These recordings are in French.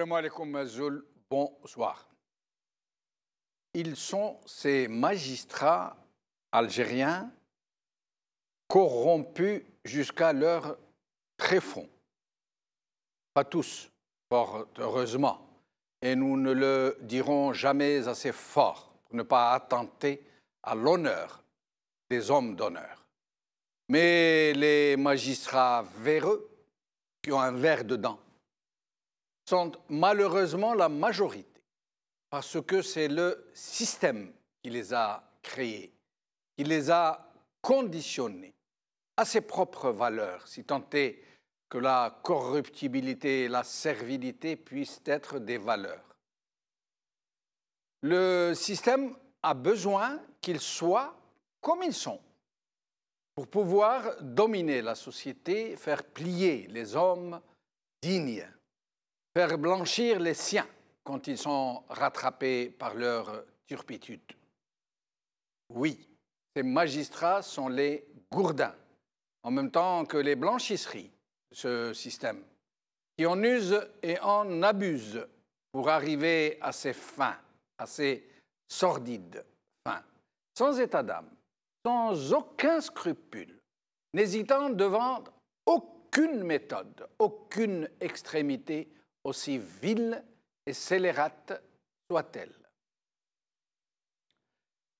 Assalamu alaikum Azul, bonsoir. Ils sont ces magistrats algériens corrompus jusqu'à leur tréfonds. Pas tous, fort heureusement, et nous ne le dirons jamais assez fort pour ne pas attenter à l'honneur des hommes d'honneur. Mais les magistrats véreux, qui ont un verre dedans, sont malheureusement la majorité, parce que c'est le système qui les a créés, qui les a conditionnés à ses propres valeurs, si tant est que la corruptibilité et la servilité puissent être des valeurs. Le système a besoin qu'ils soient comme ils sont, pour pouvoir dominer la société, faire plier les hommes dignes, faire blanchir les siens quand ils sont rattrapés par leur turpitude. Oui, ces magistrats sont les gourdins, en même temps que les blanchisseries de ce système, qui en usent et en abusent pour arriver à ses fins, à ses sordides fins, sans état d'âme, sans aucun scrupule, n'hésitant devant aucune méthode, aucune extrémité, aussi vile et scélérate soit-elle.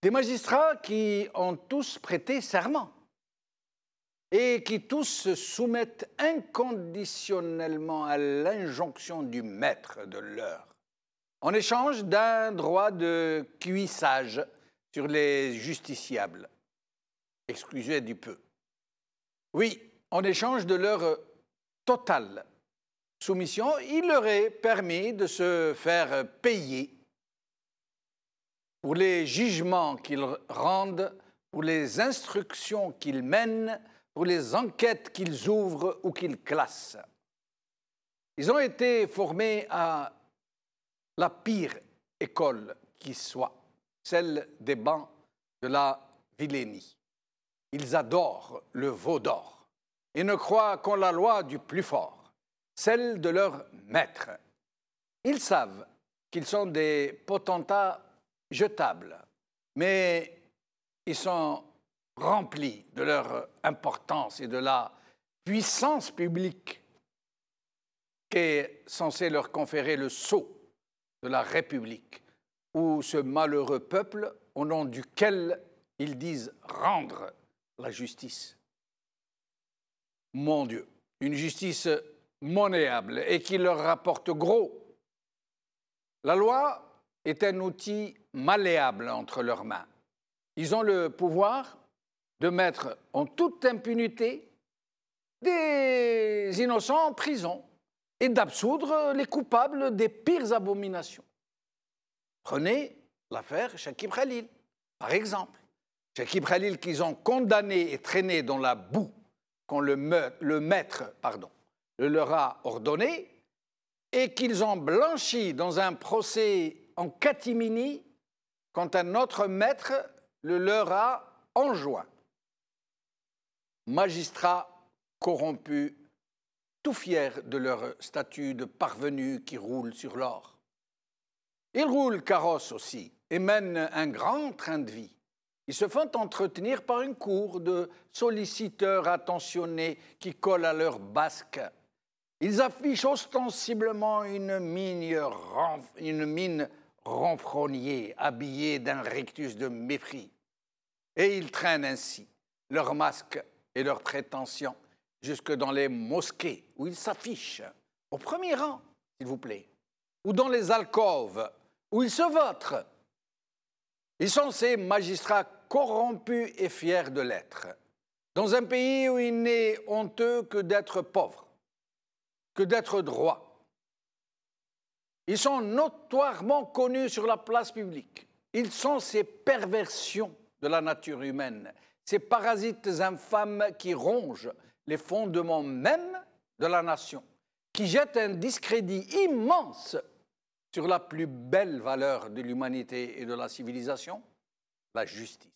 Des magistrats qui ont tous prêté serment et qui tous se soumettent inconditionnellement à l'injonction du maître de l'heure, en échange d'un droit de cuissage sur les justiciables, excusez du peu. Oui, en échange de leur totale soumission, il leur est permis de se faire payer pour les jugements qu'ils rendent, pour les instructions qu'ils mènent, pour les enquêtes qu'ils ouvrent ou qu'ils classent. Ils ont été formés à la pire école qui soit, celle des bancs de la vilainie. Ils adorent le veau d'or et ne croient qu'en la loi du plus fort, celle de leur maître. Ils savent qu'ils sont des potentats jetables, mais ils sont remplis de leur importance et de la puissance publique qu'est censé leur conférer le sceau de la République, où ce malheureux peuple, au nom duquel ils disent rendre la justice. Mon Dieu, une justice monnayable et qui leur rapporte gros. La loi est un outil malléable entre leurs mains. Ils ont le pouvoir de mettre en toute impunité des innocents en prison et d'absoudre les coupables des pires abominations. Prenez l'affaire Chakib Khalil, par exemple. Chakib Khalil qu'ils ont condamné et traîné dans la boue quand le maître le leur a ordonné et qu'ils ont blanchi dans un procès en catimini quand un autre maître le leur a enjoint. Magistrats corrompus, tout fiers de leur statut de parvenus qui roulent sur l'or. Ils roulent carrosse aussi et mènent un grand train de vie. Ils se font entretenir par une cour de solliciteurs attentionnés qui collent à leur basque. Ils affichent ostensiblement une mine renfrognée, habillée d'un rictus de mépris. Et ils traînent ainsi leurs masques et leurs prétentions jusque dans les mosquées où ils s'affichent, au premier rang, s'il vous plaît, ou dans les alcôves où ils se vautrent. Ils sont ces magistrats corrompus et fiers de l'être, dans un pays où il n'est honteux que d'être pauvre, que d'être droit. Ils sont notoirement connus sur la place publique. Ils sont ces perversions de la nature humaine, ces parasites infâmes qui rongent les fondements mêmes de la nation, qui jettent un discrédit immense sur la plus belle valeur de l'humanité et de la civilisation, la justice.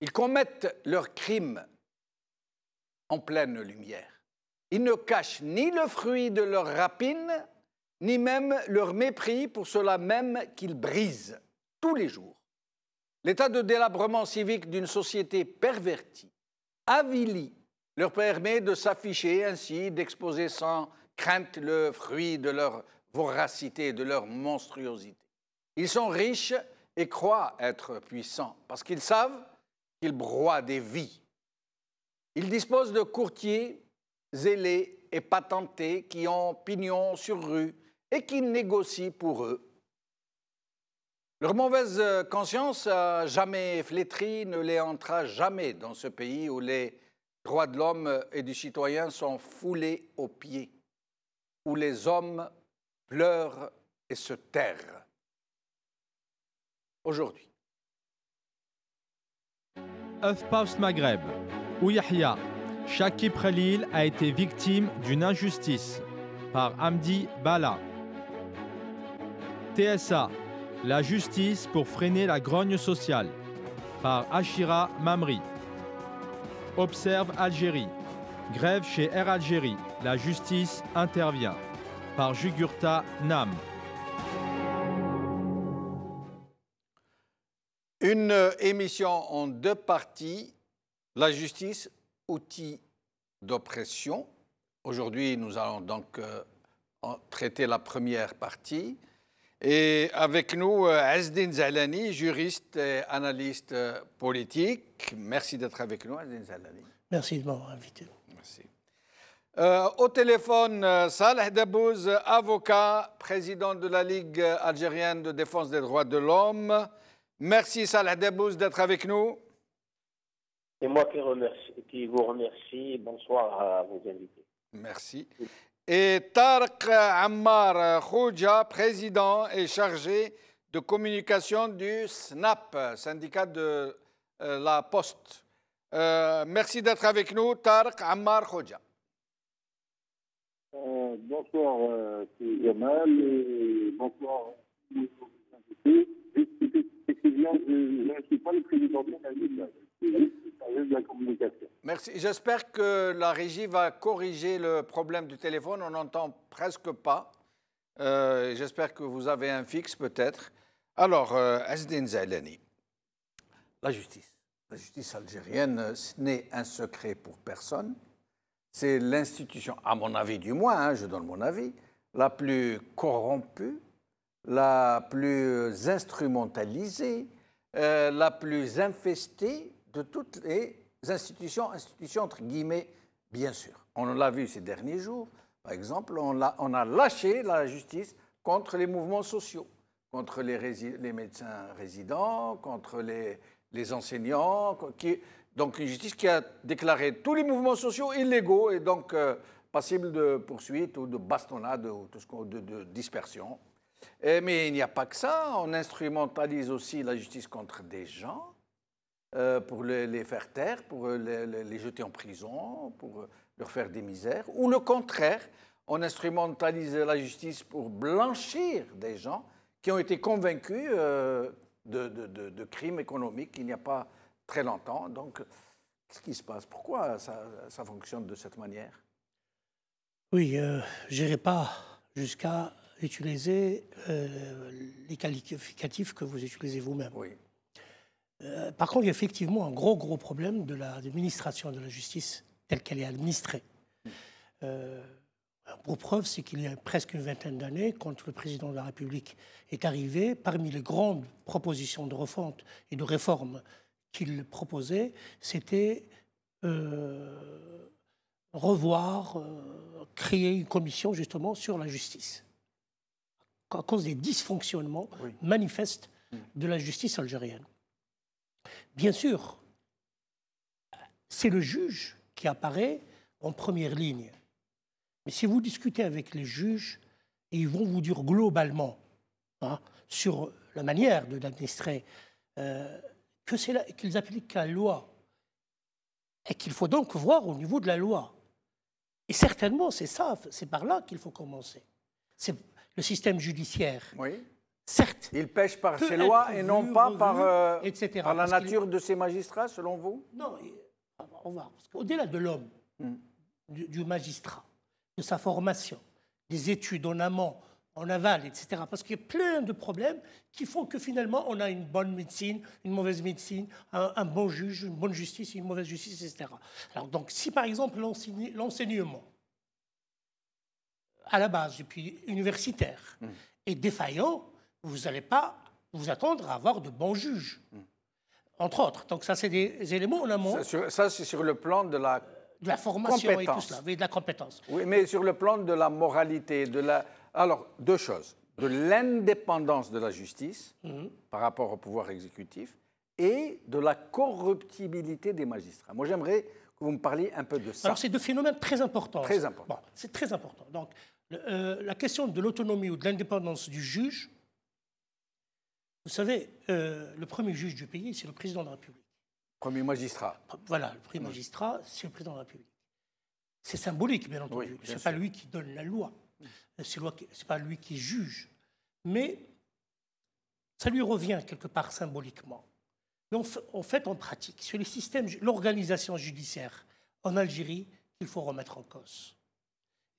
Ils commettent leurs crimes en pleine lumière. Ils ne cachent ni le fruit de leur rapine, ni même leur mépris pour cela même qu'ils brisent tous les jours. L'état de délabrement civique d'une société pervertie, avilie, leur permet de s'afficher ainsi, d'exposer sans crainte le fruit de leur voracité, de leur monstruosité. Ils sont riches et croient être puissants parce qu'ils savent qu'ils broient des vies. Ils disposent de courtiers zélés et patentés qui ont pignon sur rue et qui négocient pour eux. Leur mauvaise conscience, jamais flétrie, ne les entra jamais dans ce pays où les droits de l'homme et du citoyen sont foulés aux pieds, où les hommes pleurent et se terrent. Aujourd'hui. HuffPost Maghreb, où Yahya, Shakib Khalil a été victime d'une injustice par Hamdi Bala. TSA, la justice pour freiner la grogne sociale par Achira Mamri. Observe Algérie, grève chez Air Algérie, la justice intervient par Jugurtha Nam. Une émission en deux parties, la justice, outil d'oppression. Aujourd'hui, nous allons donc traiter la première partie. Et avec nous, Ezzedine Zahlani, juriste et analyste politique. Merci d'être avec nous, Ezzedine Zahlani. Merci de m'avoir invité. Merci. Au téléphone, Saleh Dabbous, avocat, président de la Ligue algérienne de défense des droits de l'homme. Merci Saleh Dabbous d'être avec nous. C'est moi qui vous remercie. Bonsoir à vos invités. Merci. Et Tarek Ammar Khouja, président et chargé de communication du SNAP, syndicat de la Poste. Merci d'être avec nous, Tarek Ammar Khouja. Bonsoir, Yamal, et bonsoir à tous les invités. Je ne suis pas le président de la Ligue, je suis chargé de la communication. Merci. J'espère que la régie va corriger le problème du téléphone. On n'entend presque pas. J'espère que vous avez un fixe peut-être. Alors, Ezzedine Zahlani, la justice algérienne, ce n'est un secret pour personne. C'est l'institution, à mon avis du moins, je donne mon avis, la plus corrompue, la plus instrumentalisée, la plus infestée de toutes les institutions entre guillemets, bien sûr. On l'a vu ces derniers jours, par exemple, on a lâché la justice contre les mouvements sociaux, contre les médecins résidents, contre les enseignants, donc une justice qui a déclaré tous les mouvements sociaux illégaux et donc passibles de poursuite ou de bastonnade ou de dispersion. Mais il n'y a pas que ça, on instrumentalise aussi la justice contre des gens pour les faire taire, pour les jeter en prison, pour leur faire des misères, ou le contraire, on instrumentalise la justice pour blanchir des gens qui ont été convaincus de crimes économiques il n'y a pas très longtemps. Donc, qu'est-ce qui se passe? Pourquoi ça fonctionne de cette manière? Oui, je n'irai pas jusqu'à utiliser les qualificatifs que vous utilisez vous-même. Oui. Par contre, il y a effectivement un gros problème de l'administration de la justice telle qu'elle est administrée. Pour preuve, c'est qu'il y a presque une vingtaine d'années, quand le président de la République est arrivé, parmi les grandes propositions de refonte et de réforme qu'il proposait, c'était revoir, créer une commission justement sur la justice, à cause des dysfonctionnements manifestes de la justice algérienne. Bien sûr, c'est le juge qui apparaît en première ligne. Mais si vous discutez avec les juges, ils vont vous dire globalement, sur la manière d'administrer, qu'ils appliquent la loi et qu'il faut donc voir au niveau de la loi. Et certainement, c'est par là qu'il faut commencer. C'est le système judiciaire. Oui. Certes. Il pêche par ses lois et non pas par la nature de ses magistrats, selon vous? Non, on va. Au-delà de l'homme, du magistrat, de sa formation, des études en amont, en aval, etc. Parce qu'il y a plein de problèmes qui font que finalement, on a une bonne médecine, une mauvaise médecine, un bon juge, une bonne justice, une mauvaise justice, etc. Alors, donc, si par exemple l'enseignement, à la base, et puis universitaire, est défaillant, vous n'allez pas vous attendre à avoir de bons juges, entre autres. Donc ça, c'est des éléments en amont. Ça, c'est sur le plan de la formation et tout cela, oui, de la compétence. Oui, mais sur le plan de la moralité, Alors, deux choses. De l'indépendance de la justice par rapport au pouvoir exécutif et de la corruptibilité des magistrats. Moi, j'aimerais que vous me parliez un peu de ça. Alors, c'est deux phénomènes très importants. Très importants. Bon, c'est très important. Donc, la question de l'autonomie ou de l'indépendance du juge, vous savez, le premier juge du pays, c'est le président de la République. Premier magistrat. Voilà, le premier magistrat, c'est le président de la République. C'est symbolique, bien entendu. Ce n'est pas lui qui donne la loi. Ce n'est pas lui qui juge. Mais ça lui revient quelque part symboliquement. Mais en fait, en pratique, sur les systèmes, l'organisation judiciaire en Algérie, il faut remettre en cause.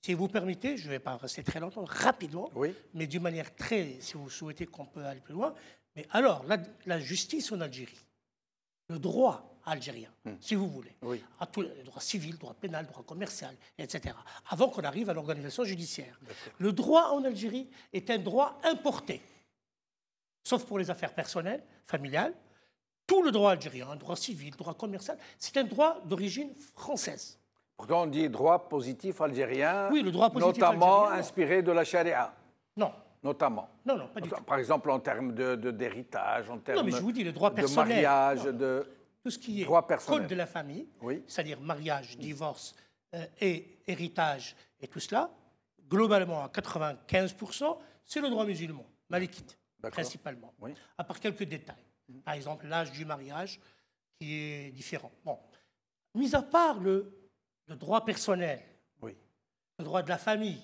Si vous permettez, je ne vais pas rester très longtemps, rapidement, mais d'une manière très, si vous souhaitez qu'on peut aller plus loin. Mais alors, la justice en Algérie, le droit algérien, si vous voulez, à tous les droits civils, droit pénal, droit commercial, etc., avant qu'on arrive à l'organisation judiciaire. Le droit en Algérie est un droit importé, sauf pour les affaires personnelles, familiales. Tout le droit algérien, droit civil, droit commercial, c'est un droit d'origine française. Pourtant, on dit droit positif algérien, oui, le droit positif notamment algérien, inspiré de la charia. Non. Notamment. Non, pas du tout. Par exemple, en termes d'héritage, en termes non, mais je vous dis, le droit personnel, de mariage, de tout ce qui est code de la famille, c'est-à-dire mariage, divorce et héritage et tout cela, globalement à 95%, c'est le droit musulman, malikite, principalement, à part quelques détails. Par exemple, l'âge du mariage qui est différent. Bon, mis à part le droit personnel, le droit de la famille,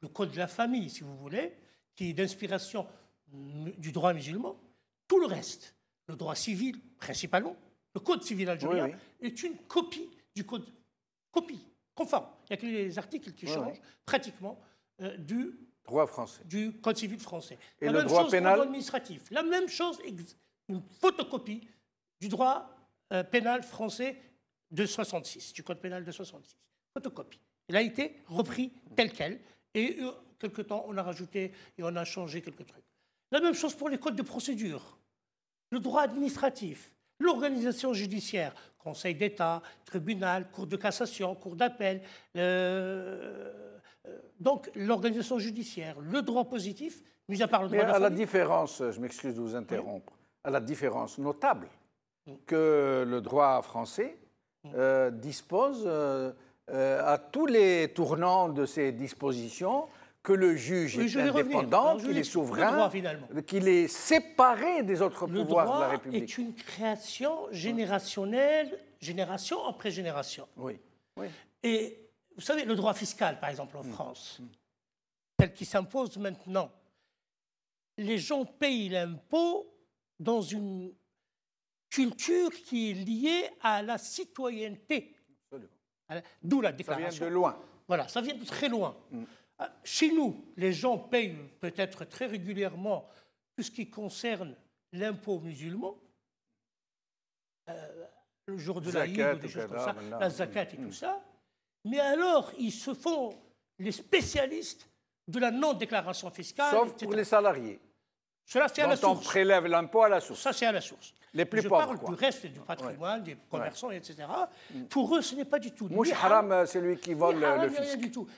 le code de la famille, si vous voulez, qui est d'inspiration du droit musulman, tout le reste, le droit civil principalement, le code civil algérien est une copie du code, conforme. Il n'y a que les articles qui changent pratiquement du droit français, du code civil français. Et la le même droit chose pénal pour l'administratif. La même chose, une photocopie du droit pénal français de 66, du code pénal de 66. Photocopie. Il a été repris tel quel. Et quelque temps, on a rajouté et on a changé quelques trucs. La même chose pour les codes de procédure. Le droit administratif, l'organisation judiciaire, Conseil d'État, tribunal, Cour de cassation, Cour d'appel, donc l'organisation judiciaire, le droit positif, mis à part le droit de la famille. À la différence, je m'excuse de vous interrompre, à la différence notable que le droit français dispose à tous les tournants de ces dispositions que le juge est indépendant, qu'il est souverain, qu'il est séparé des autres pouvoirs de la République. Le droit est une création générationnelle, génération après génération. Et vous savez, le droit fiscal, par exemple, en France, tel qu'il s'impose maintenant, les gens payent l'impôt dans une culture qui est liée à la citoyenneté. D'où la déclaration. Ça vient de loin. Voilà, ça vient de très loin. Chez nous, les gens payent peut-être très régulièrement tout ce qui concerne l'impôt musulman, le jour de la Eid ou des choses comme ça, la zakat et tout ça. Mais alors, ils se font les spécialistes de la non-déclaration fiscale. Sauf etc. pour les salariés. Cela, c'est à la source. On prélève l'impôt à la source. Ça, c'est à la source. Les plus Je pauvres, parle du reste du patrimoine, des commerçants, etc. Pour eux, ce n'est pas du tout. Mouch haram, c'est lui qui vole le fisc. Rien du tout.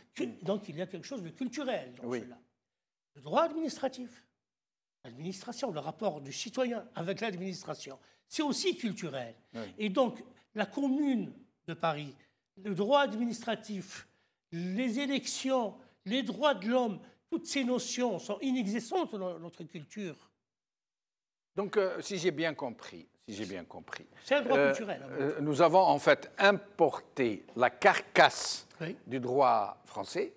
Donc, il y a quelque chose de culturel dans cela. Le droit administratif, l'administration, le rapport du citoyen avec l'administration, c'est aussi culturel. Et donc, la Commune de Paris, le droit administratif, les élections, les droits de l'homme, toutes ces notions sont inexistantes dans notre culture. Donc, si j'ai bien compris, c'est un droit culturel. Nous avons en fait importé la carcasse du droit français.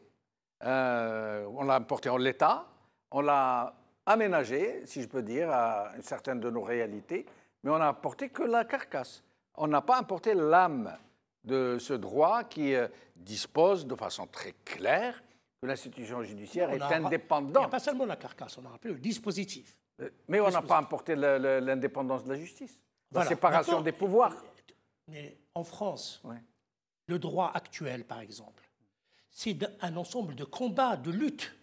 On l'a importé en l'état, on l'a aménagé, si je peux dire, à une certaine de nos réalités, mais on n'a apporté que la carcasse. On n'a pas importé l'âme de ce droit qui dispose de façon très claire que l'institution judiciaire est indépendante. Il n'y a pas seulement la carcasse, on a rappelé le dispositif. Mais on n'a pas importé l'indépendance de la justice, la séparation des pouvoirs. Mais en France, le droit actuel, par exemple, c'est un ensemble de combats, de luttes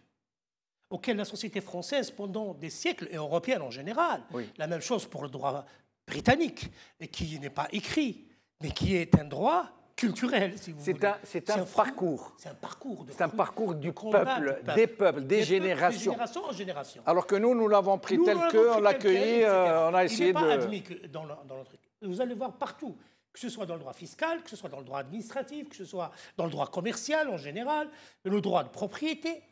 auxquels la société française, pendant des siècles, et européenne en général, la même chose pour le droit britannique, et qui n'est pas écrit, mais qui est un droit culturel, si vous voulez. C'est un parcours. C'est un parcours. C'est un parcours du peuple, des peuples, des générations. De génération en génération. Alors que nous l'avons pris tel que, on l'a accueilli, on a essayé de... Il n'est pas admis que dans le truc. Vous allez voir partout, que ce soit dans le droit fiscal, que ce soit dans le droit administratif, que ce soit dans le droit commercial en général, le droit de propriété,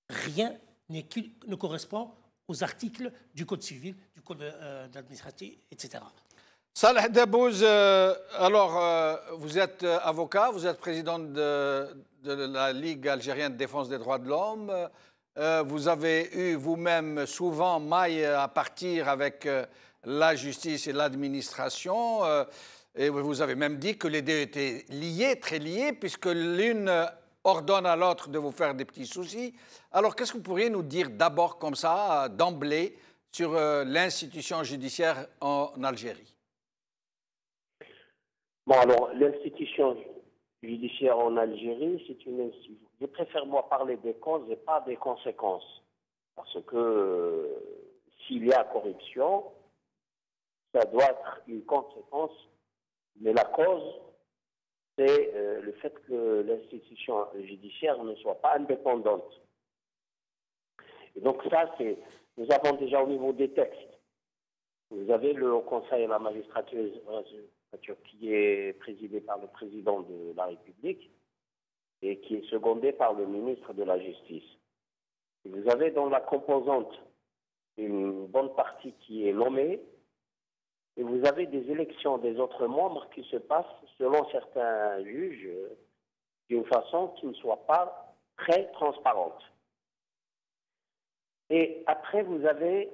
rien ne correspond aux articles du Code civil, du Code administratif, etc. Saleh Dabouz, alors vous êtes avocat, vous êtes président de la Ligue algérienne de défense des droits de l'homme. Vous avez eu vous-même souvent maille à partir avec la justice et l'administration. Et vous avez même dit que les deux étaient liés, très liés, puisque l'une ordonne à l'autre de vous faire des petits soucis. Alors qu'est-ce que vous pourriez nous dire d'abord comme ça, d'emblée, sur l'institution judiciaire en Algérie? Bon, alors, l'institution judiciaire en Algérie, c'est une institution. Je préfère, moi, parler des causes et pas des conséquences. Parce que s'il y a corruption, ça doit être une conséquence. Mais la cause, c'est le fait que l'institution judiciaire ne soit pas indépendante. Et donc ça, nous avons déjà au niveau des textes. Vous avez le Haut Conseil et la magistrature qui est présidé par le président de la République et qui est secondé par le ministre de la Justice. Et vous avez dans la composante une bonne partie qui est nommée et vous avez des élections des autres membres qui se passent selon certains juges d'une façon qui ne soit pas très transparente. Et après, vous avez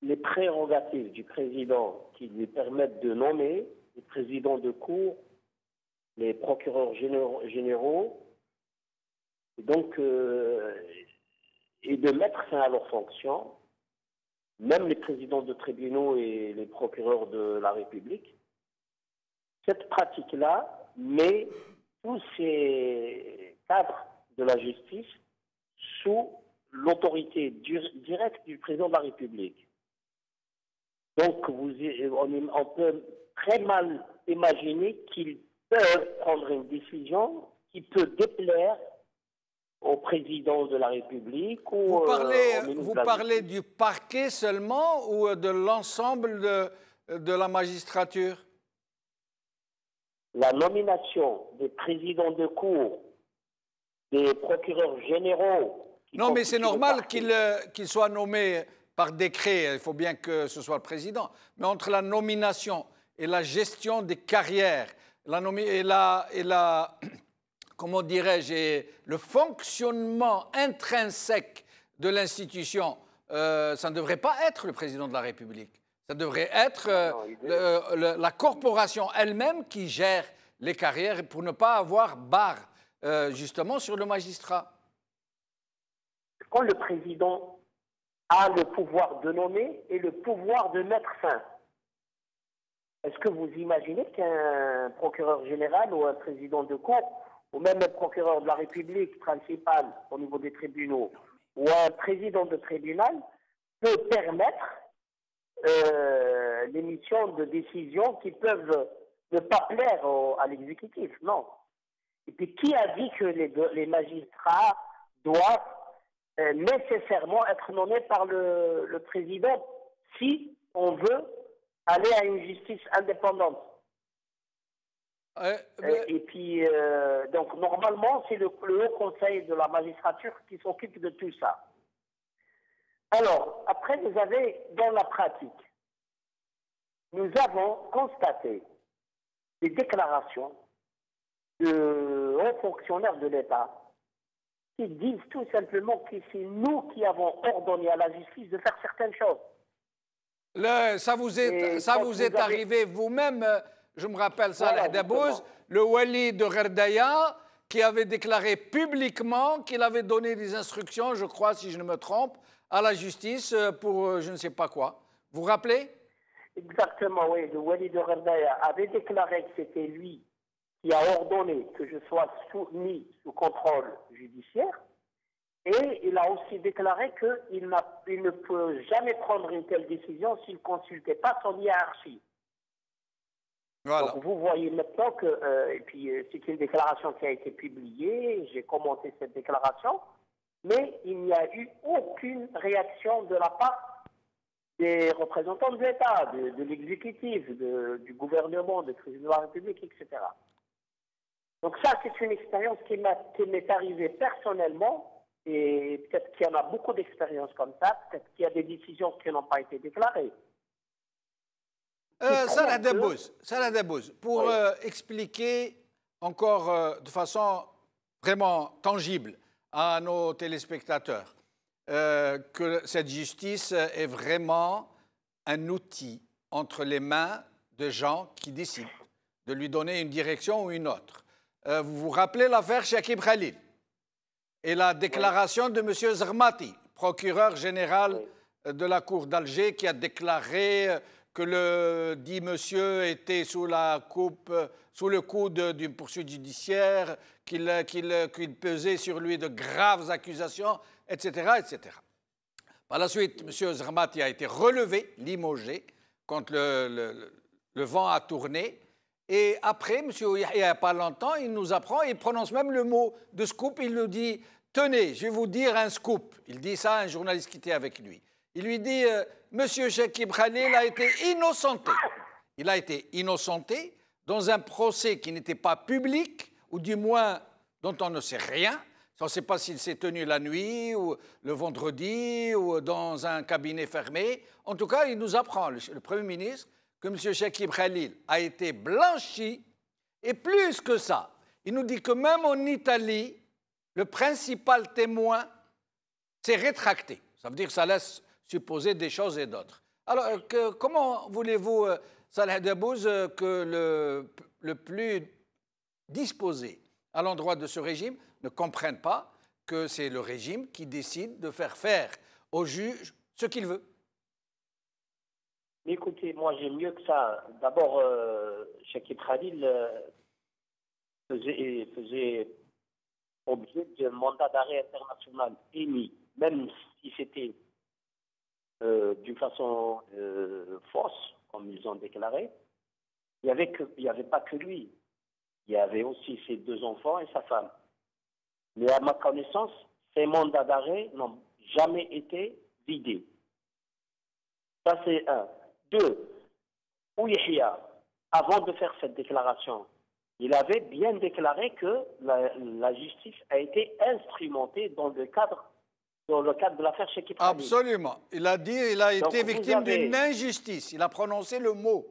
les prérogatives du président qui lui permettent de nommer les présidents de cour, les procureurs généraux, et donc, et de mettre fin à leurs fonctions, même les présidents de tribunaux et les procureurs de la République. Cette pratique-là met tous ces cadres de la justice sous l'autorité directe du président de la République. Donc, on peut très mal imaginer qu'ils peuvent prendre une décision qui peut déplaire au président de la République ou vous parlez du parquet seulement ou de l'ensemble de la magistrature? La nomination des présidents de cour, des procureurs généraux... Non, mais c'est normal qu'ils soient nommés par décret, il faut bien que ce soit le président. Mais entre la nomination et la gestion des carrières, comment dirais-je, le fonctionnement intrinsèque de l'institution, ça ne devrait pas être le président de la République. Ça devrait être la corporation elle-même qui gère les carrières pour ne pas avoir barre, justement, sur le magistrat. Quand le président a le pouvoir de nommer et le pouvoir de mettre fin, est-ce que vous imaginez qu'un procureur général ou un président de cour, ou même un procureur de la République principal au niveau des tribunaux, ou un président de tribunal peut permettre l'émission de décisions qui peuvent ne pas plaire à l'exécutif? Non. Et puis qui a dit que les magistrats doivent nécessairement être nommés par le président si on veut aller à une justice indépendante? Et puis, donc, normalement, c'est le Haut Conseil de la magistrature qui s'occupe de tout ça. Alors, après, vous avez, dans la pratique, nous avons constaté des déclarations de hauts fonctionnaires de l'État qui disent tout simplement que c'est nous qui avons ordonné à la justice de faire certaines choses. Ça vous est arrivé vous-même je me rappelle Salah Dabouz, le wali de Gherdaya, qui avait déclaré publiquement qu'il avait donné des instructions, je crois, si je ne me trompe, à la justice pour je ne sais pas quoi. Vous vous rappelez? Exactement, oui. Le wali de Gherdaya avait déclaré que c'était lui qui a ordonné que je sois mis sous contrôle judiciaire. Et il a aussi déclaré qu'il ne peut jamais prendre une telle décision s'il ne consultait pas son hiérarchie. Voilà. Donc vous voyez maintenant que, et puis c'est une déclaration qui a été publiée, j'ai commenté cette déclaration, mais il n'y a eu aucune réaction de la part des représentants de l'État, de l'exécutif, du gouvernement, du président de la République, etc. Donc ça, c'est une expérience qui m'est arrivée personnellement, et peut-être qu'il y en a beaucoup d'expériences comme ça, peut-être qu'il y a des décisions qui n'ont pas été déclarées. Salah Dabouz, pour oui. expliquer encore de façon vraiment tangible à nos téléspectateurs que cette justice est vraiment un outil entre les mains de gens qui décident de lui donner une direction ou une autre. Vous vous rappelez l'affaire Chakib Khalil et la déclaration de M. Zermati, procureur général de la Cour d'Alger, qui a déclaré que le dit monsieur était sous le coup d'une poursuite judiciaire, qu'il pesait sur lui de graves accusations, etc., etc. Par la suite, M. Zermati a été relevé, limogé, quand le vent a tourné. Et après, M. Yahya, il n'y a pas longtemps, il nous apprend, il prononce même le mot de scoop, il nous dit « Tenez, je vais vous dire un scoop ». Il dit ça à un journaliste qui était avec lui. Il lui dit « Monsieur Chakib Khalil a été innocenté ». Il a été innocenté dans un procès qui n'était pas public, ou du moins dont on ne sait rien. On ne sait pas s'il s'est tenu la nuit, ou le vendredi, ou dans un cabinet fermé. En tout cas, il nous apprend, le Premier ministre, que M. Chakib Khalil a été blanchi. Et plus que ça, il nous dit que même en Italie, le principal témoin s'est rétracté. Ça veut dire que ça laisse supposer des choses et d'autres. Alors, comment voulez-vous, Salah Dabouz, que le plus disposé à l'endroit de ce régime ne comprenne pas que c'est le régime qui décide de faire au juge ce qu'il veut? Écoutez, moi j'ai mieux que ça. D'abord, Chakib Khalil faisait objet d'un mandat d'arrêt international émis, même si c'était d'une façon fausse, comme ils ont déclaré. Il n'y avait pas que lui. Il y avait aussi ses 2 enfants et sa femme. Mais à ma connaissance, ces mandats d'arrêt n'ont jamais été vidés. Ça, c'est un. 2, Yahya, avant de faire cette déclaration, il avait bien déclaré que la justice a été instrumentée dans le cadre de l'affaire Chakib Khalil. Absolument. Il a dit qu'il a été victime d'une injustice. Il a prononcé le mot.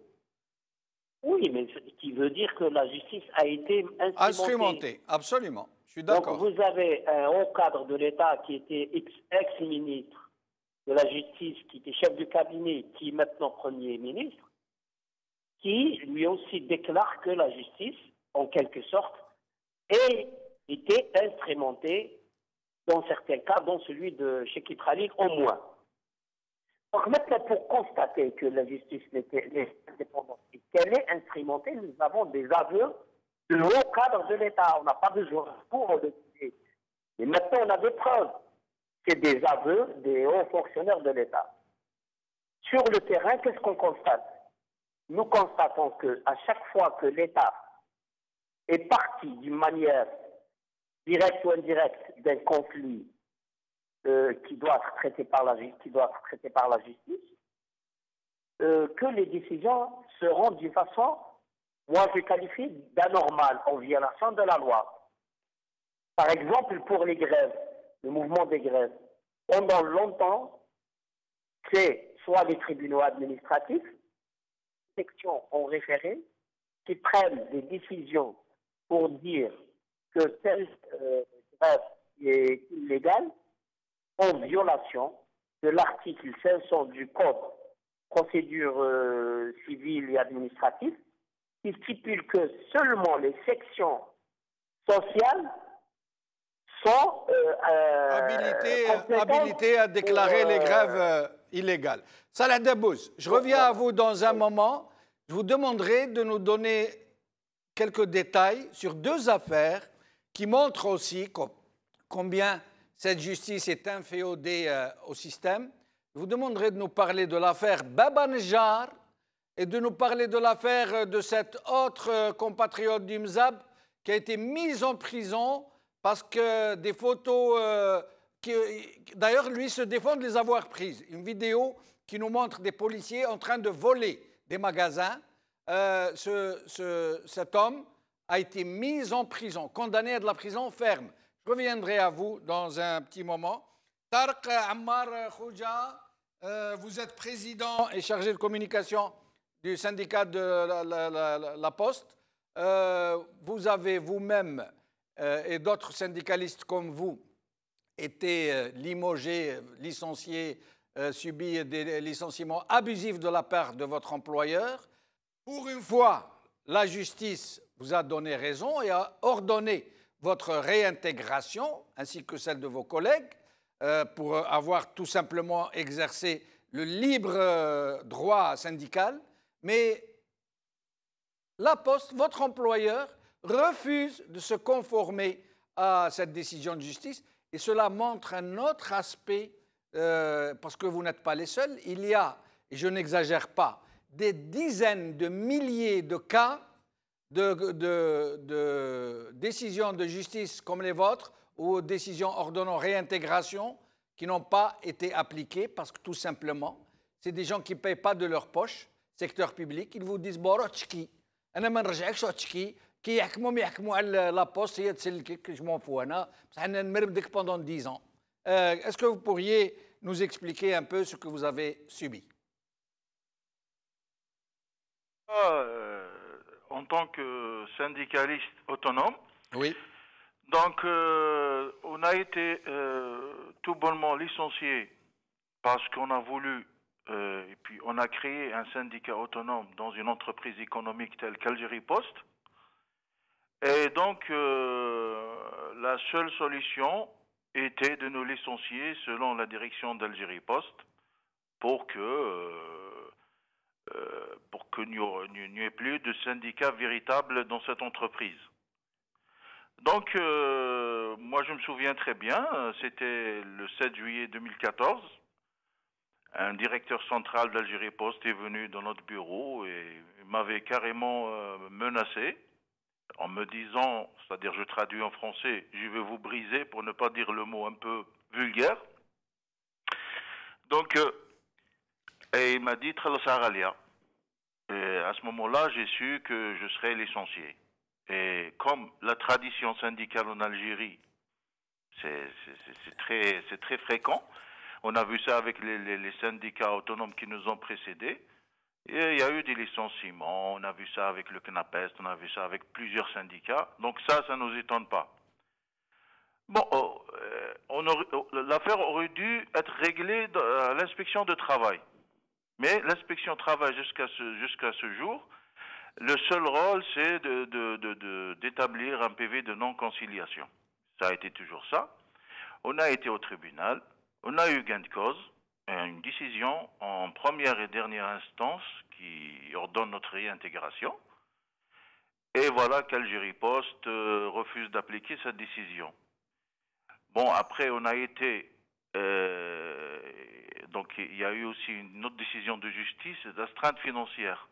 Oui, mais ce qui veut dire que la justice a été instrumentée. Absolument. Je suis d'accord. Donc vous avez un haut cadre de l'État qui était ex-ministre de la justice, qui était chef du cabinet, qui est maintenant Premier ministre, qui lui aussi déclare que la justice, en quelque sorte, a été instrumentée dans certains cas, dont celui de Chakib Khalil au moins. Donc maintenant, pour constater que la justice n'est indépendante et qu'elle est instrumentée, nous avons des aveux de haut cadre de l'État. On n'a pas besoin pour le dire. Mais maintenant, on a des preuves. C'est des aveux des hauts fonctionnaires de l'État. Sur le terrain, qu'est-ce qu'on constate? Nous constatons qu'à chaque fois que l'État est parti d'une manière directe ou indirecte d'un conflit qui doit être traité par la justice, que les décisions seront d'une façon, moi je qualifie d'anormale, en violation de la loi. Par exemple, pour les grèves, le mouvement des grèves, pendant longtemps, c'est soit les tribunaux administratifs, sections en référé, qui prennent des décisions pour dire que telle grève est illégale, en violation de l'article 500 du Code procédure civile et administrative, qui stipule que seulement les sections sociales sont habilités à déclarer les grèves illégales. Salah Dabouz, je reviens à vous dans un moment. Je vous demanderai de nous donner quelques détails sur deux affaires qui montrent aussi combien cette justice est inféodée au système. Je vous demanderai de nous parler de l'affaire Baba Nejar et de nous parler de l'affaire de cet autre compatriote du Mzab qui a été mis en prison parce que des photos, d'ailleurs lui se défend de les avoir prises. Une vidéo qui nous montre des policiers en train de voler des magasins. Cet homme a été mis en prison, condamné à de la prison ferme. Je reviendrai à vous dans un petit moment. Tarq Ammar Khouja, vous êtes président et chargé de communication du syndicat de la Poste. Vous avez vous-même et d'autres syndicalistes comme vous été limogés, licenciés, subi des licenciements abusifs de la part de votre employeur. Pour une fois, la justice vous a donné raison et a ordonné votre réintégration, ainsi que celle de vos collègues, pour avoir tout simplement exercé le libre droit syndical. Mais la Poste, votre employeur, refuse de se conformer à cette décision de justice. Et cela montre un autre aspect, parce que vous n'êtes pas les seuls. Il y a, et je n'exagère pas, des dizaines de milliers de cas de décisions de justice comme les vôtres ou décisions ordonnant réintégration qui n'ont pas été appliquées parce que tout simplement, c'est des gens qui ne payent pas de leur poche, secteur public. Ils vous disent Borotchki, qui يحكموا على la poste, je m'en fous, pendant 10 ans. Est-ce que vous pourriez nous expliquer un peu ce que vous avez subi? En tant que syndicaliste autonome, oui. Donc on a été tout bonnement licencié parce qu'on a voulu, et puis on a créé un syndicat autonome dans une entreprise économique telle qu'Algérie Post. Et donc, la seule solution était de nous licencier selon la direction d'Algérie Post pour qu'il n'y ait plus de syndicat véritable dans cette entreprise. Donc, moi je me souviens très bien, c'était le 7 juillet 2014, un directeur central d'Algérie Post est venu dans notre bureau et m'avait carrément menacé, en me disant, c'est-à-dire je traduis en français, je vais vous briser pour ne pas dire le mot un peu vulgaire. Donc, et il m'a dit, et à ce moment-là, j'ai su que je serais licencié. Et comme la tradition syndicale en Algérie, c'est très fréquent, on a vu ça avec les syndicats autonomes qui nous ont précédés. Et il y a eu des licenciements, on a vu ça avec le CNAPEST, on a vu ça avec plusieurs syndicats. Donc ça ne nous étonne pas. Bon, l'affaire aurait dû être réglée à l'inspection de travail. Mais l'inspection de travail jusqu'à ce jour, le seul rôle c'est d'établir un PV de non-conciliation. Ça a été toujours ça. On a été au tribunal, on a eu gain de cause. Une décision en première et dernière instance qui ordonne notre réintégration. Et voilà qu'Algérie Post refuse d'appliquer cette décision. Bon, après, on a été... donc, il y a eu aussi une autre décision de justice d'astreinte financière.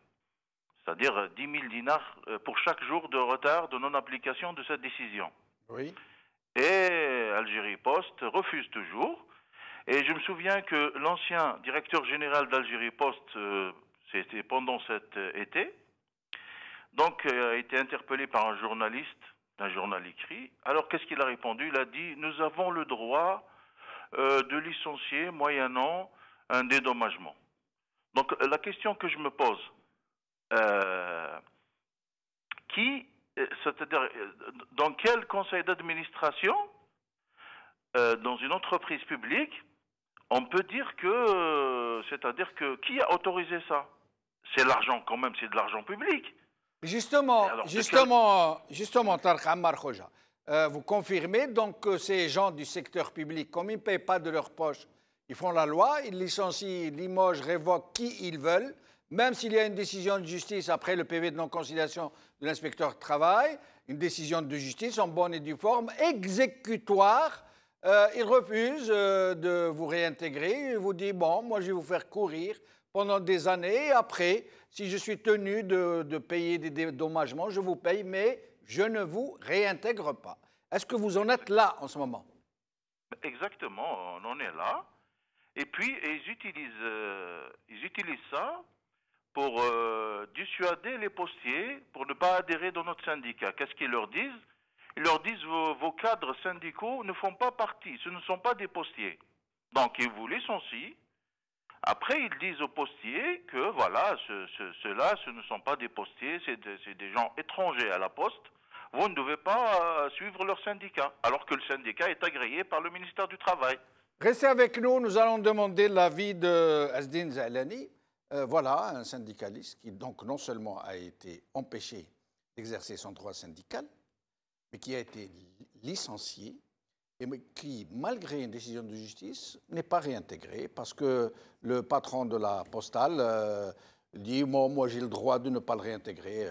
C'est-à-dire 10 000 dinars pour chaque jour de retard de non-application de cette décision. Oui. Et Algérie Post refuse toujours. Et je me souviens que l'ancien directeur général d'Algérie Post, c'était pendant cet été, donc a été interpellé par un journaliste, d'un journal écrit. Alors qu'est-ce qu'il a répondu? Il a dit « Nous avons le droit de licencier moyennant un dédommagement ». Donc la question que je me pose, c'est-à-dire dans quel conseil d'administration, dans une entreprise publique, on peut dire que, c'est-à-dire que, qui a autorisé ça? C'est l'argent quand même, c'est de l'argent public. Justement, Alors, Tarek Ammar Khoja, vous confirmez donc que ces gens du secteur public, comme ils ne payent pas de leur poche, ils font la loi, ils licencient, limogent, révoquent qui ils veulent, même s'il y a une décision de justice après le PV de non-conciliation de l'inspecteur du travail, une décision de justice en bonne et due forme, exécutoire, ils refusent de vous réintégrer, ils vous disent, bon, moi je vais vous faire courir pendant des années, et après, si je suis tenu de payer des dédommagements, je vous paye, mais je ne vous réintègre pas. Est-ce que vous en êtes là en ce moment? Exactement, on en est là. Et puis, ils utilisent ça pour dissuader les postiers pour ne pas adhérer dans notre syndicat. Qu'est-ce qu'ils leur disent? Ils leur disent vos cadres syndicaux ne font pas partie, ce ne sont pas des postiers. Donc, ils vous licencient. Après, ils disent aux postiers que voilà, ceux-là, ce ne sont pas des postiers, c'est des gens étrangers à la poste. Vous ne devez pas suivre leur syndicat, alors que le syndicat est agréé par le ministère du Travail. Restez avec nous, nous allons demander l'avis de Asdine Zalani. Voilà, un syndicaliste qui donc non seulement a été empêché d'exercer son droit syndical, mais qui a été licencié et qui, malgré une décision de justice, n'est pas réintégré parce que le patron de la postale dit « moi j'ai le droit de ne pas le réintégrer ».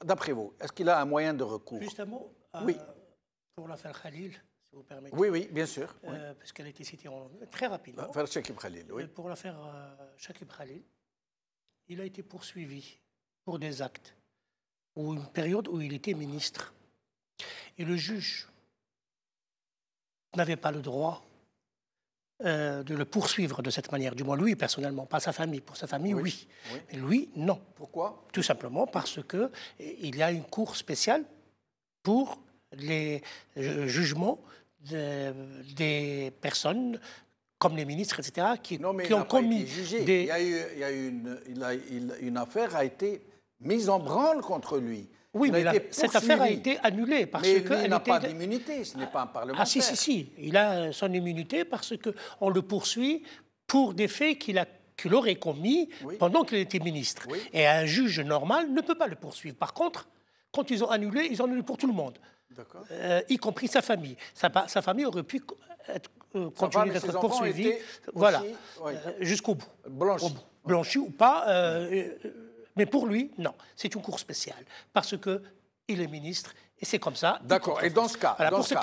D'après vous, est-ce qu'il a un moyen de recours? Justement, oui. Pour l'affaire Khalil, si vous permettez. Oui, oui, bien sûr. Oui. Parce qu'elle a été citée très rapidement. L'affaire Chakib Khalil, oui. Pour l'affaire Chakib Khalil, il a été poursuivi pour des actes ou une période où il était ministre. Et le juge n'avait pas le droit de le poursuivre de cette manière, du moins lui personnellement, pas sa famille. Pour sa famille, oui. Mais lui, non. Pourquoi? Tout simplement parce qu'il y a une cour spéciale pour les jugements des personnes comme les ministres, etc., qui ont commis des... Une affaire a été mise en branle contre lui. Oui, mais cette affaire a été annulée parce mais que... il n'a pas d'immunité, ce n'est pas un parlementaire. Ah si, il a son immunité parce qu'on le poursuit pour des faits qu'il aurait commis pendant qu'il était ministre. Oui. Et un juge normal ne peut pas le poursuivre. Par contre, quand ils ont annulé pour tout le monde, y compris sa famille. Sa famille aurait pu continuer d'être poursuivie jusqu'au bout. Blanchi ou pas... mais pour lui, non. C'est une cour spéciale. Parce qu'il est ministre et c'est comme ça. D'accord. Et dans ce cas, dans ce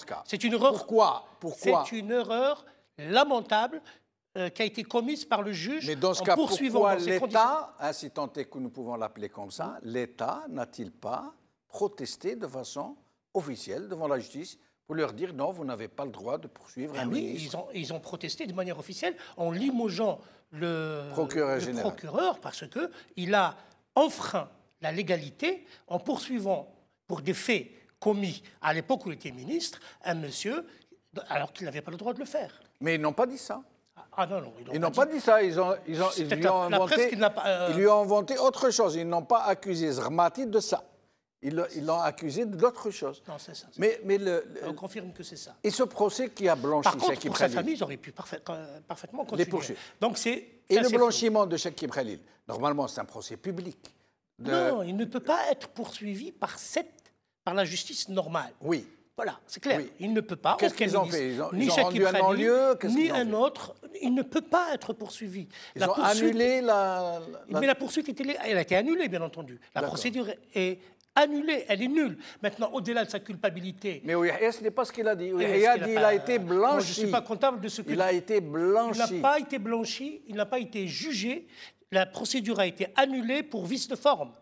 cas, c'est une erreur. Pourquoi C'est une erreur lamentable qui a été commise par le juge. Mais dans ce cas, pourquoi l'État, si tant est que nous pouvons l'appeler comme ça, l'État n'a-t-il pas protesté de façon officielle devant la justice pour leur dire non, vous n'avez pas le droit de poursuivre un ministre? Ils ont protesté de manière officielle en limogeant le procureur parce qu'il a enfreint la légalité en poursuivant pour des faits commis à l'époque où il était ministre un monsieur alors qu'il n'avait pas le droit de le faire. Mais ils n'ont pas dit ça. Ah non, ils n'ont pas dit ça. Ils lui ont inventé autre chose. Ils n'ont pas accusé Zermati de ça. Ils l'ont accusé d'autre chose. Non, c'est ça. Mais on confirme que c'est ça. Et ce procès qui a blanchi Chakib Khalil. Pour sa famille, ils auraient pu parfaitement continuer. Les poursuivre. Donc et le blanchiment de Chakib Khalil, normalement, c'est un procès public. Non, il ne peut pas être poursuivi par la justice normale. Oui. Voilà, c'est clair. Oui. Il ne peut pas. Qu'est-ce qu'ils ont fait? Ni Chakib Khalil, ni un autre. Il ne peut pas être poursuivi. Ils ont annulé la... Mais la poursuite elle a été annulée, bien entendu. La procédure est annulée, elle est nulle. Maintenant, au-delà de sa culpabilité... Mais Ouihia, ce n'est pas ce qu'il a dit. Ouihia a dit qu'il a été blanchi. Moi, je ne suis pas comptable de ce que... Il a été blanchi. Il n'a pas été blanchi, il n'a pas été jugé. La procédure a été annulée pour vice de forme.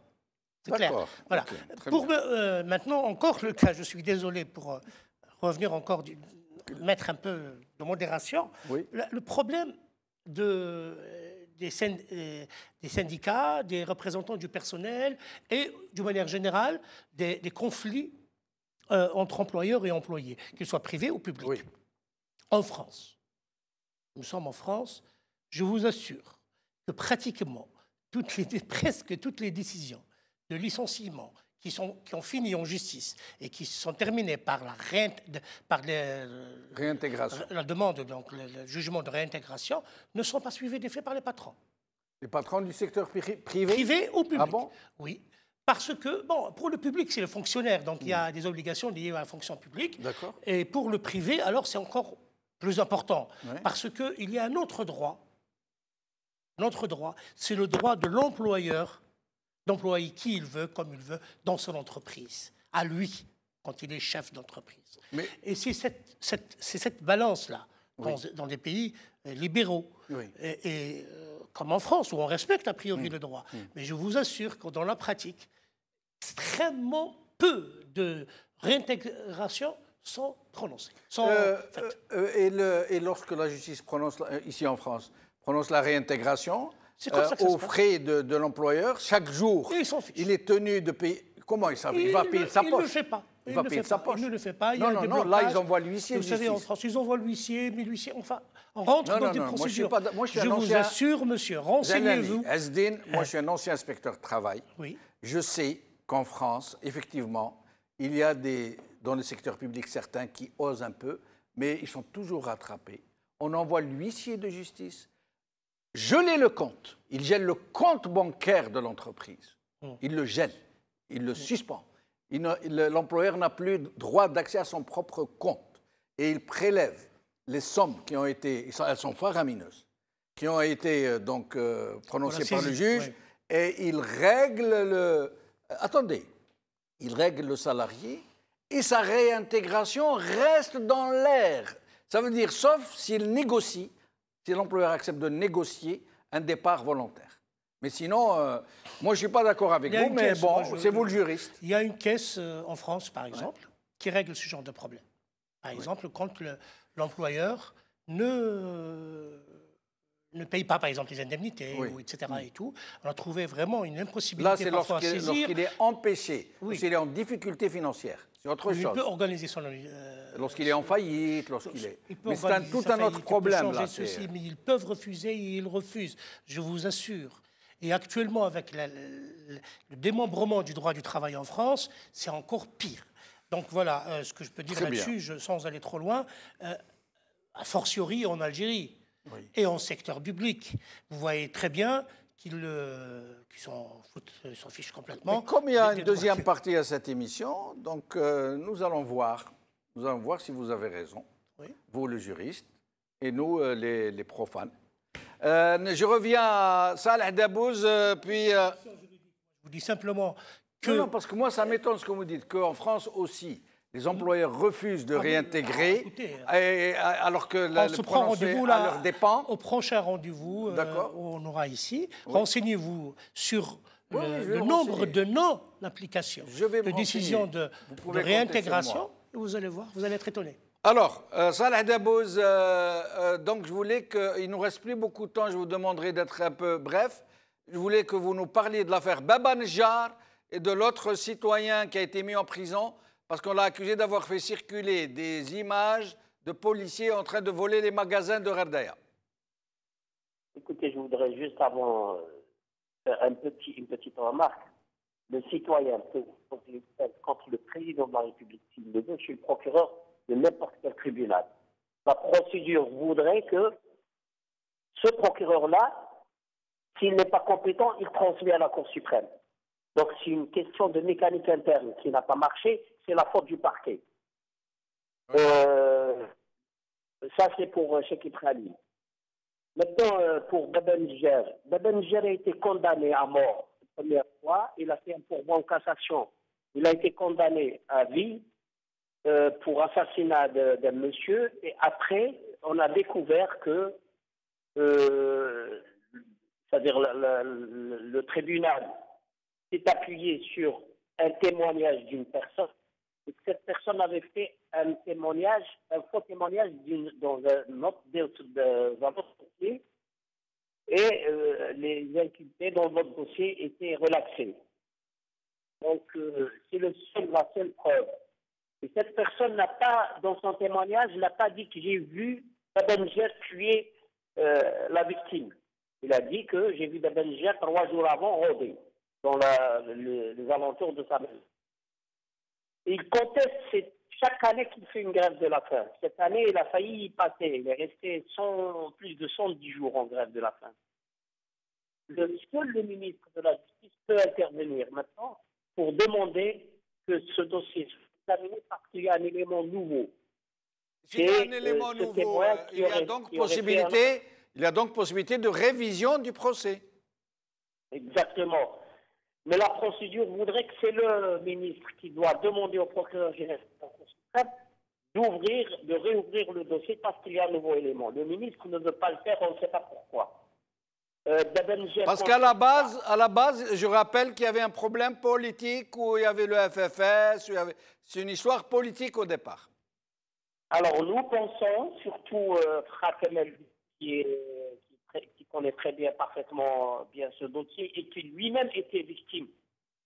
C'est clair. Voilà. Okay, pour maintenant, encore le cas, je suis désolé pour revenir encore, mettre un peu de modération. Oui. Le problème des syndicats, des représentants du personnel et, d'une manière générale, des conflits entre employeurs et employés, qu'ils soient privés ou publics. Oui. En France, nous sommes en France, je vous assure que pratiquement presque toutes les décisions de licenciement qui ont fini en justice et qui sont terminées par la réintégration, la demande, donc le jugement de réintégration, ne sont pas suivis des faits par les patrons. Les patrons du secteur privé? Privé ou public. Ah bon? Oui. Parce que, bon, pour le public, c'est le fonctionnaire, donc il y a des obligations liées à la fonction publique. D'accord. Et pour le privé, alors c'est encore plus important, Ouais. parce qu'il y a un autre droit. Notre droit, c'est le droit de l'employeur d'employer qui il veut, comme il veut, dans son entreprise, à lui, quand il est chef d'entreprise. Mais- Et c'est cette balance-là, dans des pays libéraux, Oui. comme en France, où on respecte a priori le droit. Mais je vous assure que dans la pratique, extrêmement peu de réintégration sont prononcées. Et lorsque la justice prononce, ici en France, prononce la réintégration, C'est comme ça que ça aux se passe. frais de l'employeur, chaque jour, Et ils s'en fichent. il est tenu de payer. Comment il s'en fiche? Il va payer de sa Il ne poche. le fait pas. Il va payer de sa poche. Il ne le fait pas. Il y Non, a non, des non, là, blocages. ils envoient l'huissier de Vous savez, en justice. France, ils envoient l'huissier, mais l'huissier, enfin, on rentre Non, dans non, des non, moi, je suis procédures. pas- moi, je suis un vous ancien- assure, monsieur, renseignez-vous. Esdine, moi je suis un ancien inspecteur de travail. Oui. Je sais qu'en France, effectivement, il y a dans le secteur public certains qui osent un peu, mais ils sont toujours rattrapés. On envoie l'huissier de justice geler le compte. Il gèle le compte bancaire de l'entreprise. Il le gèle. Il le suspend. L'employeur n'a plus droit d'accès à son propre compte. Et il prélève les sommes qui ont été, elles sont faramineuses, qui ont été donc prononcées par le juge, et il règle attendez, il règle le salarié, et sa réintégration reste dans l'air. Ça veut dire, sauf s'il négocie, si l'employeur accepte de négocier un départ volontaire. Mais sinon, moi je ne suis pas d'accord avec Il y a vous, une mais caisse, bon, moi, c'est vous le juriste. Il y a une caisse en France, par exemple, qui règle ce genre de problème. Par exemple, quand l'employeur ne paye pas, par exemple, les indemnités, etc. Et tout, on a trouvé vraiment une impossibilité Là, c'est parfois à saisir. lorsqu'il est empêché, Oui. s'il est en difficulté financière. C'est autre Il chose. peut organiser son... Lorsqu'il est en faillite, lorsqu'il est... Il peut Mais c'est organiser tout sa un autre faillite, problème, il peut là. changer ceci, mais ils peuvent refuser et ils refusent, je vous assure. Et actuellement, avec le démembrement du droit du travail en France, c'est encore pire. Donc voilà ce que je peux dire Très là-dessus, sans aller trop loin, a fortiori en Algérie et en secteur public. Vous voyez très bien qu'ils s'en fichent complètement. Mais comme il y a des une deuxième droits. partie à cette émission, donc nous allons voir si vous avez raison, vous le juriste, et nous les profanes. Je reviens à Salah Dabouz, puis... Je vous dis simplement que... Non, parce que moi, ça m'étonne ce que vous dites, qu'en France aussi, les employeurs refusent de réintégrer, écoutez, alors que on se prend rendez-vous là, à leur dépens. au prochain rendez-vous on aura ici. Renseignez-vous sur je vais le me nombre renseigner. de non-applications Je vais me de décisions renseigner. de Vous pouvez compter réintégration. sur moi. Et vous allez voir, vous allez être étonné. Alors, Salah Dabouz, donc je voulais qu'il ne nous reste plus beaucoup de temps, je vous demanderai d'être un peu bref. Je voulais que vous nous parliez de l'affaire Baba Nedjar et de l'autre citoyen qui a été mis en prison parce qu'on l'a accusé d'avoir fait circuler des images de policiers en train de voler les magasins de Rardaya. Écoutez, je voudrais juste avant faire une petite remarque. Le citoyen peut porter plainte contre le président de la République s'il le veut chez le procureur de n'importe quel tribunal. La procédure voudrait que ce procureur-là, s'il n'est pas compétent, il transmet à la Cour suprême. Donc c'est une question de mécanique interne qui n'a pas marché, c'est la faute du parquet. Ça c'est pour Cheikh Ibrahim. Maintenant, pour Baba Nedjar. Baba Nedjar a été condamné à mort la première fois. Il a fait un pourvoi en cassation. Il a été condamné à vie pour assassinat d'un monsieur. Et après, on a découvert que, c'est-à-dire le tribunal s'est appuyé sur un témoignage d'une personne. Et que cette personne avait fait un témoignage, un faux témoignage dans un autre dossier, et les inculpés dans votre dossier étaient relaxés. Donc, c'est la seule preuve. Et cette personne n'a pas, dans son témoignage, n'a pas dit que j'ai vu Baba Nedjar tuer la victime. Il a dit que j'ai vu Baba Nedjar 3 jours avant rôder dans les alentours de sa maison. Il conteste chaque année qu'il fait une grève de la faim. Cette année, il a failli y passer. Il est resté plus de 110 jours en grève de la faim. seul le ministre de la Justice peut intervenir maintenant pour demander que ce dossier soit examiné parce qu'il y a un élément nouveau. S'il y a un élément nouveau, il y a donc possibilité de révision du procès. Exactement. Mais la procédure voudrait que c'est le ministre qui doit demander au procureur général de réouvrir le dossier parce qu'il y a un nouveau élément. Le ministre ne veut pas le faire, on ne sait pas pourquoi. Parce qu'à la base, je rappelle qu'il y avait un problème politique où il y avait le FFS, c'est une histoire politique au départ. Alors nous pensons, surtout Khatem El qui connaît très bien, parfaitement bien ce dossier et qui lui-même était victime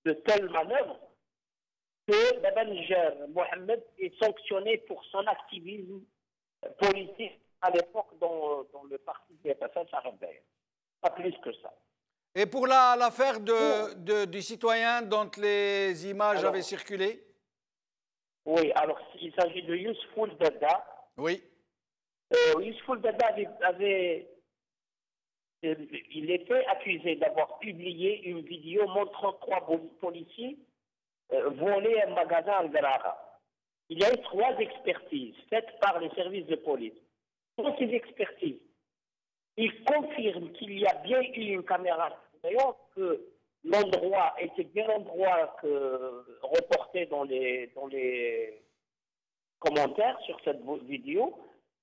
de telles manœuvres, que Babanjar Mohamed est sanctionné pour son activisme politique à l'époque dans le parti du FFS à Rebelle. Pas plus que ça. Et pour l'affaire du citoyen dont les images avaient circulé? Oui, alors il s'agit de Yousfoul Dada. Oui. Yousfoul Dada il était accusé d'avoir publié une vidéo montrant 3 policiers voler un magasin à Al-Garara. Il y a eu 3 expertises faites par les services de police. Dans ces expertises, il confirme qu'il y a bien eu une caméra de surveillance, que l'endroit était bien l'endroit reporté dans les commentaires sur cette vidéo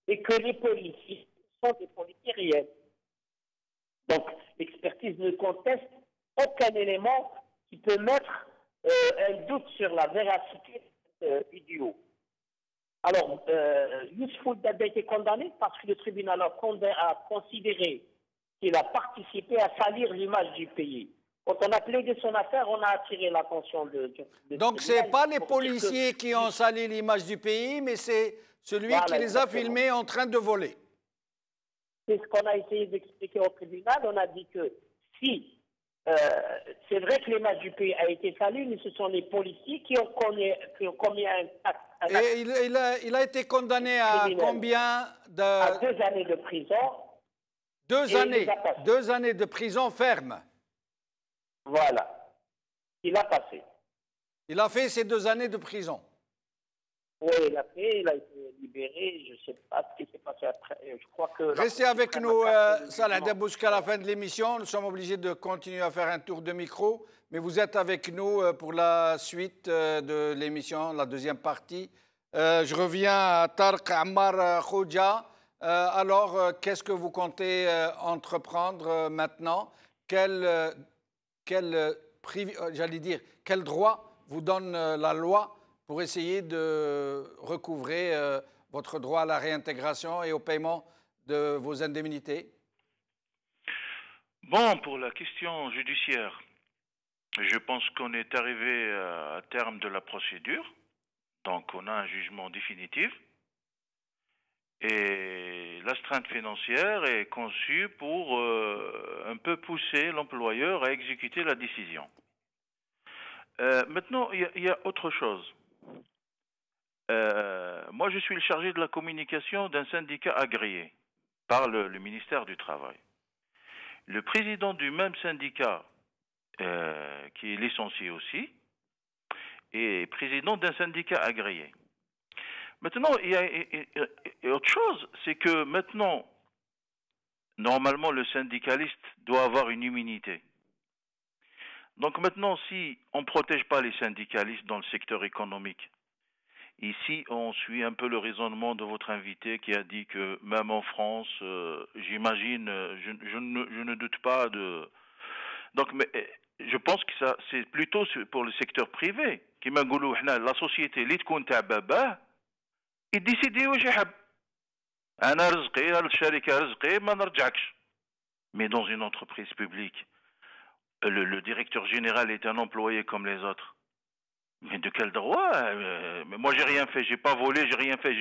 et que les policiers sont des policiers réels. Donc, l'expertise ne conteste aucun élément qui peut mettre un doute sur la véracité de cette vidéo. Alors, Yousfoul Dada a été condamné parce que le tribunal a considéré qu'il a participé à salir l'image du pays. Quand on a plaidé son affaire, on a attiré l'attention de Donc, ce n'est pas les policiers qui ont sali l'image du pays, mais c'est celui qui les a filmés en train de voler. C'est ce qu'on a essayé d'expliquer au tribunal. On a dit que si c'est vrai que l'image du pays a été salie, mais ce sont les policiers qui ont commis un acte. Et il a été condamné à combien à 2 années de prison. 2 années. 2 années de prison ferme. Voilà. Il a passé. Il a fait ces 2 années de prison. Oui, il a fait, il a été libéré. Je ne sais pas ce qui s'est passé après. Je crois que restez avec nous, Salah Debou, jusqu'à la fin de l'émission. Nous sommes obligés de continuer à faire un tour de micro, mais vous êtes avec nous pour la suite de l'émission, la deuxième partie. Je reviens à Tarq Ammar Khoudja. Alors, qu'est-ce que vous comptez entreprendre maintenant? Quel droit vous donne la loi pour essayer de recouvrer votre droit à la réintégration et au paiement de vos indemnités? Bon, pour la question judiciaire, je pense qu'on est arrivé à terme de la procédure. Donc, on a un jugement définitif. Et l'astreinte financière est conçue pour un peu pousser l'employeur à exécuter la décision. Maintenant, il y a autre chose. Moi, je suis le chargé de la communication d'un syndicat agréé par le ministère du Travail. Le président du même syndicat, qui est licencié aussi, est président d'un syndicat agréé. Maintenant, il y a autre chose, c'est que maintenant, normalement, le syndicaliste doit avoir une immunité. Donc maintenant, si on ne protège pas les syndicalistes dans le secteur économique, ici, on suit un peu le raisonnement de votre invité qui a dit que même en France, j'imagine, je ne doute pas de... Donc, mais, je pense que ça, c'est plutôt pour le secteur privé. Qui m'a dit, la société, اللي تكون تاع باباه, il décide واش يحب. أنا رزقي, الشركة رزقي, ما نرجعكش. Mais dans une entreprise publique, le directeur général est un employé comme les autres. Mais de quel droit? Moi, j'ai rien fait, j'ai pas volé, j'ai rien fait,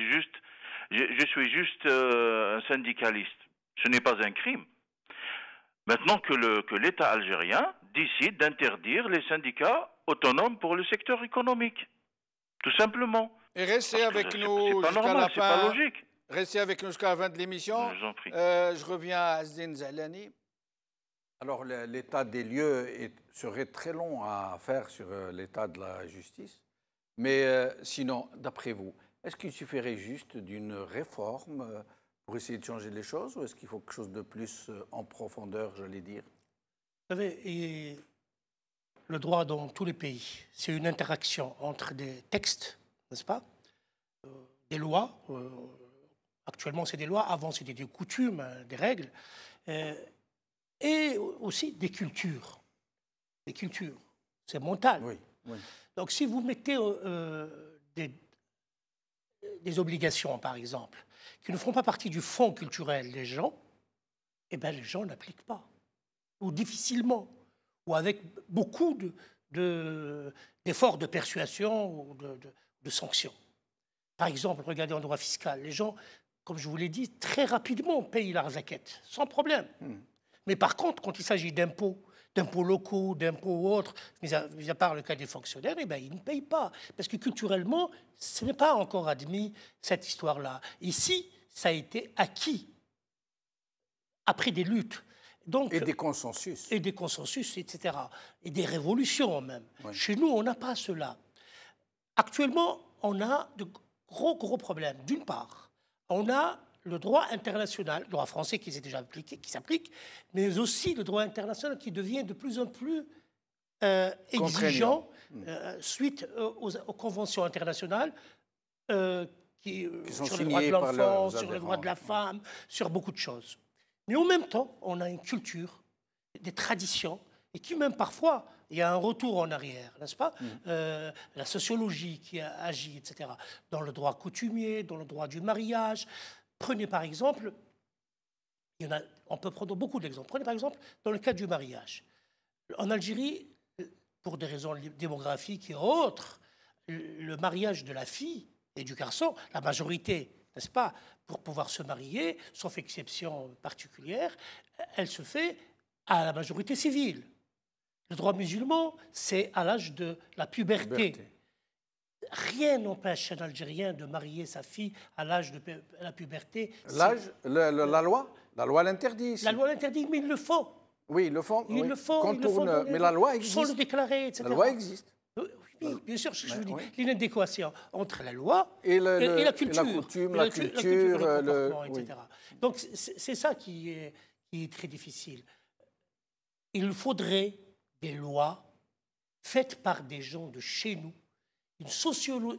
je suis juste un syndicaliste. Ce n'est pas un crime. Maintenant que l'État algérien décide d'interdire les syndicats autonomes pour le secteur économique. Tout simplement. Et restez avec nous jusqu'à la fin. C'est pas logique. Restez avec nous jusqu'à la fin de l'émission. Je vous en prie. Je reviens à Azdine Zahlani. Alors, l'état des lieux serait très long à faire sur l'état de la justice. Mais sinon, d'après vous, est-ce qu'il suffirait juste d'une réforme pour essayer de changer les choses ou est-ce qu'il faut quelque chose de plus en profondeur, j'allais dire? Vous savez, le droit dans tous les pays, c'est une interaction entre des textes, n'est-ce pas, des lois. Actuellement, c'est des lois. Avant, c'était des coutumes, des règles. Et aussi des cultures. Des cultures. C'est mental. Oui, oui. Donc, si vous mettez des obligations, par exemple, qui ne font pas partie du fond culturel des gens, eh bien, les gens n'appliquent pas. Ou difficilement. Ou avec beaucoup d'efforts de persuasion ou de sanctions. Par exemple, regardez en droit fiscal. Les gens, comme je vous l'ai dit, très rapidement payent la zakat, sans problème. Mais par contre, quand il s'agit d'impôts locaux, d'impôts autres, mis à part le cas des fonctionnaires, eh bien, ils ne payent pas. Parce que culturellement, ce n'est pas encore admis, cette histoire-là. Ici, ça a été acquis après des luttes. Donc, et des consensus. Et des consensus, etc. Et des révolutions même. Oui. Chez nous, on n'a pas cela. Actuellement, on a de gros problèmes. D'une part, on a le droit international, le droit français qui s'est déjà appliqué, qui s'applique, mais aussi le droit international qui devient de plus en plus exigeant suite aux conventions internationales qui sont sur le droit de l'enfant, sur le droit de la femme, sur beaucoup de choses. Mais en même temps, on a une culture, des traditions, et qui même parfois, il y a un retour en arrière, n'est-ce pas? La sociologie qui agit, etc. Dans le droit coutumier, dans le droit du mariage. Prenez par exemple, on peut prendre beaucoup d'exemples. Prenez par exemple dans le cas du mariage. En Algérie, pour des raisons démographiques et autres, le mariage de la fille et du garçon, la majorité, n'est-ce pas, pour pouvoir se marier, sauf exception particulière, elle se fait à la majorité civile. Le droit musulman, c'est à l'âge de la puberté. Rien n'empêche un Algérien de marier sa fille à l'âge de la puberté. L'âge, la loi l'interdit. La loi l'interdit, mais ils le font. Oui, ils le font. Ils le font. Mais la loi existe. Sans le déclarer, etc. La loi existe. Oui, bien sûr, je vous dis. L'inadéquation entre la loi et la culture. La coutume, la culture, le comportement, etc. Donc, c'est ça qui est très difficile. Il faudrait des lois faites par des gens de chez nous,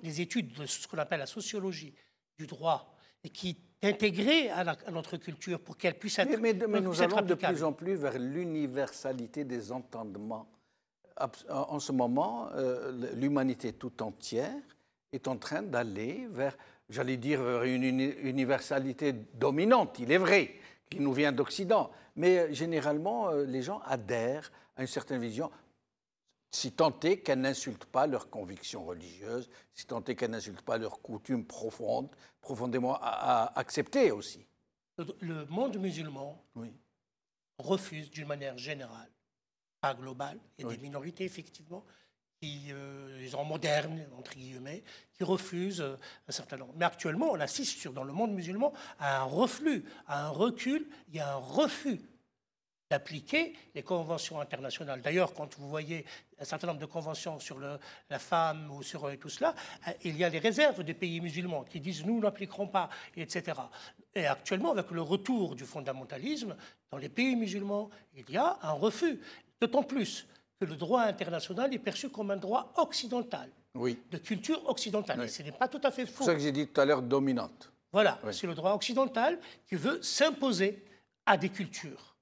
des études de ce qu'on appelle la sociologie du droit, et qui est intégrée à notre culture pour qu'elle puisse être mais nous allons de plus en plus vers l'universalité des entendements. En ce moment, l'humanité tout entière est en train d'aller vers, j'allais dire, vers une universalité dominante. Il est vrai qui nous vient d'Occident, mais généralement, les gens adhèrent à une certaine vision, si tant est qu'elle n'insulte pas leurs convictions religieuses, si tant est qu'elle n'insulte pas leurs coutumes profondément acceptées aussi. Le monde musulman refuse d'une manière générale, pas globale, il y a des minorités effectivement, qui sont modernes, entre guillemets, qui refusent un certain nombre. Mais actuellement, on assiste dans le monde musulman à un reflux, à un recul, il y a un refus d'appliquer les conventions internationales. D'ailleurs, quand vous voyez un certain nombre de conventions sur la femme ou sur tout cela, il y a les réserves des pays musulmans qui disent « nous n'appliquerons pas », etc. Et actuellement, avec le retour du fondamentalisme, dans les pays musulmans, il y a un refus. D'autant plus que le droit international est perçu comme un droit occidental, de culture occidentale. Et ce n'est pas tout à fait faux. C'est ça que j'ai dit tout à l'heure, dominante. Voilà, c'est le droit occidental qui veut s'imposer à des cultures.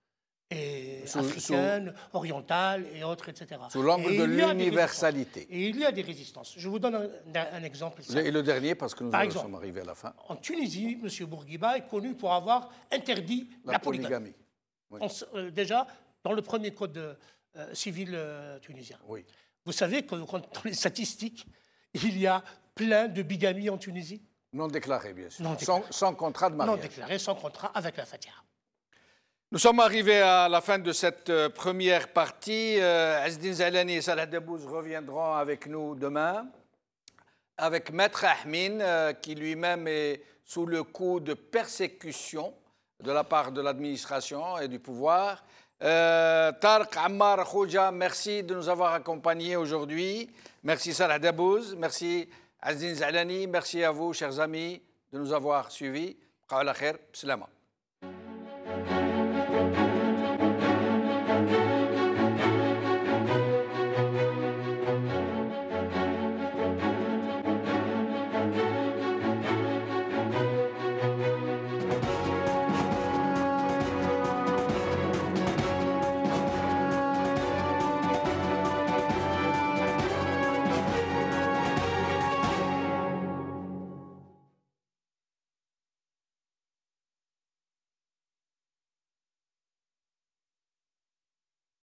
Africaines, orientales et autres, etc. Sous l'angle de l'universalité. Et il y a des résistances. Je vous donne un exemple. Et le dernier, parce que nous sommes arrivés à la fin. En Tunisie, M. Bourguiba est connu pour avoir interdit la polygamie. Déjà, dans le premier code civil tunisien. Vous savez que dans les statistiques, il y a plein de bigamies en Tunisie. Non déclarées, bien sûr. Sans contrat de mariage. Non déclarées, sans contrat avec la Fatiha. Nous sommes arrivés à la fin de cette première partie. Azdine Zalani et Salah Debbouz reviendront avec nous demain, avec Maître Ahmin, qui lui-même est sous le coup de persécution de la part de l'administration et du pouvoir. Tarek Ammar Khouja, merci de nous avoir accompagnés aujourd'hui. Merci Salah Dabouz, merci Azdine Zalani, merci à vous, chers amis, de nous avoir suivis. Khair, Salama.